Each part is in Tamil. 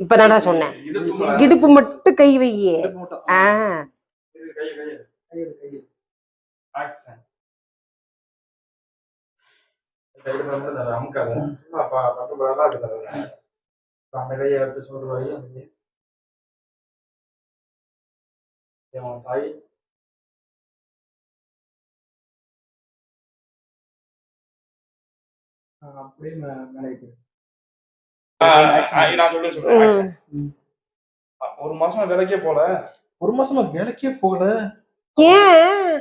இப்பதான்டா சொன்னேன். இடுப்பு மட்டும் கை வையே. அப்படியே நினைக்கிறேன். ஒரு மாசமா வேலைக்கே போல. ஒரு மாசமா வேலைக்கே போகல. ஏன்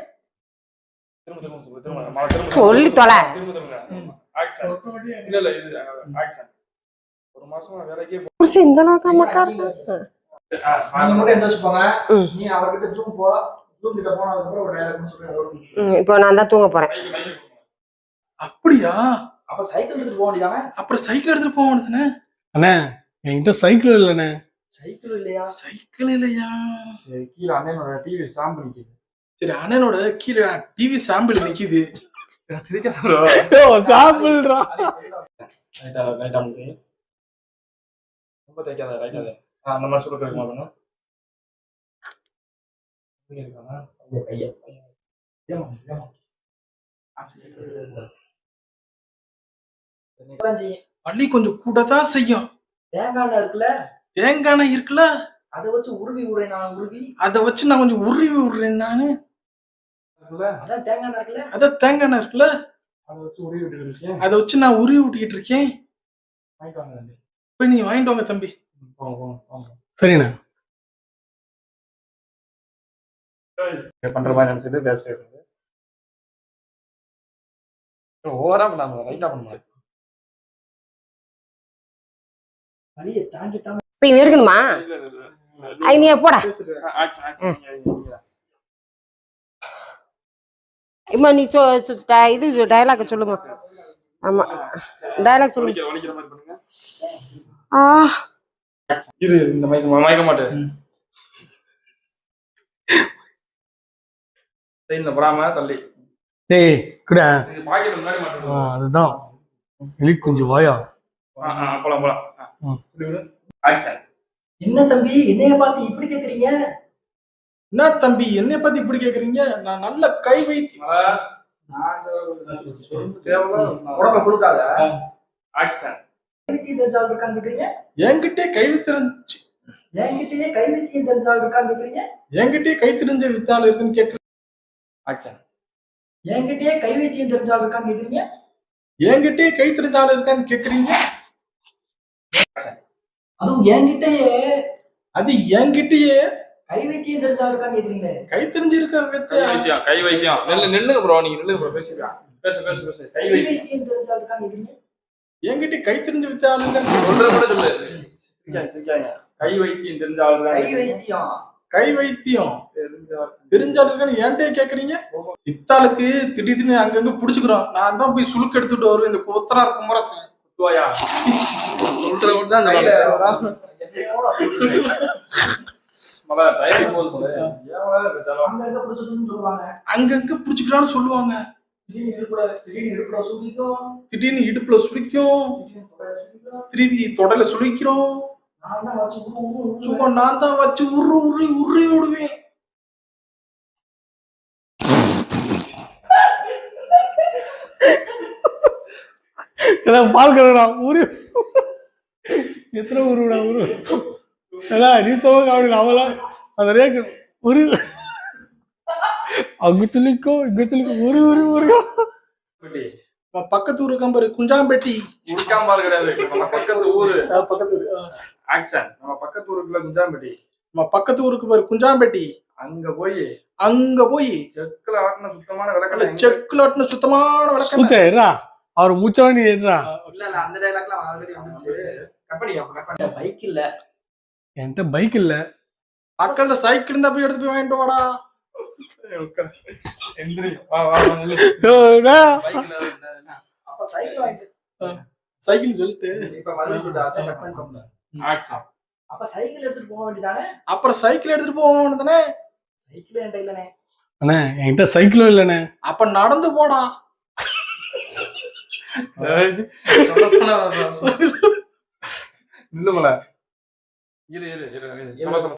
சொல்லி தொலை. இல்ல இது ஆக்சன். ஒரு மாசமா வேலைக்கே புருஷன் இந்த அளவுக்கு அம்மாக்காரு. நீங்க மட்டும் எந்திரிச்சு போங்க. நீ அவர்கிட்ட ஜூம் போ. ஜூம் கிட்ட போனதுக்கு அப்புறம் ஒரு டயலாக் சொல்றேன். இப்போ நான் தான் தூங்க போறேன். அப்படியா? அப்ப சைக்கிள் எடுத்துட்டு போக வேண்டியதானே? அப்புறம் சைக்கிள் எடுத்துட்டு போக வேண்டியதானே? அண்ணே என்கிட்ட சைக்கிள் இல்லண்ணே. சைக்கிள் இல்லையா? சைக்கிள் இல்லையா? சரி, கீழே அண்ணனோட டிவி சாம்பிள் நிக்குது. சரி, அண்ணனோட கீழே டிவி சாம்பிள் நிக்குது. சாம்பிள்ரா. ரொம்ப தைக்காத, ரைட்டாத. அந்த மாதிரி சொல்ல கேட்க மாட்டேன். பள்ளி கொஞ்சம் கூட தான் செய்யும். தேங்காய் இருக்குல்ல, அதை வச்சு உருவி விடுறேன் நான். அதை வச்சு நான் கொஞ்சம் உருவி விடுறேன் நானு. அதான் தேங்காய் இருக்குல்ல, அதை வச்சு நான் உருவி விட்டுக்கிட்டு இருக்கேன். போய் நீ வாங்கிட்டு வாங்க தம்பி. சரிண்ணா. பண்ற மாதிரி நினைச்சிட்டு பேச ஓவரா பண்ணாம ரைட்டா பண்ணுவாங்க. இப்ப இவன் இருக்கணுமா? நீ போடா. இம்மா நீ இது டயலாக் சொல்லுங்க. ஆமா, டயலாக் சொல்லுங்க. இரு, இந்த மயக்க மாட்டேன். போடாம தள்ளி. டேய் குடா. முன்னாடி மாட்டேன். அதுதான் எலி கொஞ்சம் வாயா. போலாம் போலாம். என்ன தம்பி என்னைய பார்த்து இப்படி கேக்குறீங்க? என்ன தம்பி என்னைய பார்த்து இப்படி கேக்குறீங்க? நான் நல்ல கை வைத்தி. உடம்ப கொடுக்காத. என்கிட்டே கை வித்திருந்துச்சு. என்கிட்டயே கை வைத்தியம் தெரிஞ்ச ஆள் இருக்கான்னு கேக்குறீங்க? என்கிட்டயே கை தெரிஞ்ச வித்தாள் இருக்குன்னு கேக்குறீங்க. என்கிட்டயே கை வைத்தியம் தெரிஞ்ச ஆள் இருக்கான்னு கேக்குறீங்க? என்கிட்டயே கை தெரிஞ்ச ஆள் இருக்கான்னு கேக்குறீங்க? அதுவும் என்கிட்டயே கை வைத்தியம் தெரிஞ்ச ஆள் இருக்கான்னு கேக்குறீங்க? கை தெரிஞ்சிருக்க கை வைத்தியம். நில்லுங்க ப்ரோ, நீங்க நில்லுங்க ப்ரோ, பேசுங்க. பேசு. கை வைத்தியம் தெரிஞ்ச ஆள் இருக்கான்னு கேக்குறீங்க? என்கிட்ட கை தெரிஞ்ச வித்த ஆள் இல்லன்னு சொல்ற கூட சொல்லு. கை வைத்தியம் தெரிஞ்ச ஆள் தான். கை வைத்தியம் தெரிஞ்சாலுக்கு ஏன்டே கேக்குறீங்க? சித்தாளுக்கு திடீர்னு அங்கங்க புடிச்சுக்கிறோம். நான் தான் போய் சுளுக்கு எடுத்துட்டு வருவேன். இந்த கொத்தனார் குமரசன் அங்கங்க புடிச்சுக்கிறான்னு சொல்லுவாங்க. திடீர்னு இடுப்புல சுளிக்கும், திருப்பி தொடல சுளிக்கிறோம். சும்மா நான் தான் வச்சு உருவி விடுவேன். பால் கறா உரு எத்தனை உருவிடா உரு நீ சொல்ல அவளா அந்த ரியாக்ஷன் உரு அங்க சொல்லிக்கோ இங்க சொல்லிக்கோ உரு பக்கத்து ஊரு கம்பரு குஞ்சாம்பேட்டி. உருக்காம்பாரு கிடையாது, நம்ம பக்கத்து ஊரு. ஆக்சன். நம்ம பக்கத்து ஊருக்குள்ள குஞ்சாம்பேட்டி. நம்ம பக்கத்து ஊருக்கு பாரு குஞ்சாம்பேட்டி. அங்க போய் செக்குல ஆட்டின சுத்தமான விளக்கெண்ணெய். அவர் மூச்சவனி ஏறா. இல்ல அந்த டயலாக்லாம் ஆல்ரெடி வந்துச்சு. கம்பெனி பைக் இல்ல. என்கிட்ட பைக் இல்ல. பக்கத்துல சைக்கிள் இருந்தா போய் எடுத்து போய் வாங்கிட்டு வாடா. எந்திரி. அப்ப சைக்கிள் வாங்கிட்டு சைக்கிள் சொல்லிட்டு இப்ப மறுபடியும் சொல்லிட்டு கட் பண்ணிட்டோம்ல. அப்ப சைக்கிள் எடுத்துட்டு போக வேண்டியதானே? அப்புறம் சைக்கிள் எடுத்துட்டு போக வேண்டியதானே? சைக்கிள் என்கிட்ட இல்லனே. அண்ணே என்கிட்ட சைக்கிளும் இல்லனே. அப்ப நடந்து போடா. இல்ல இரு சொல்ல சொல்ல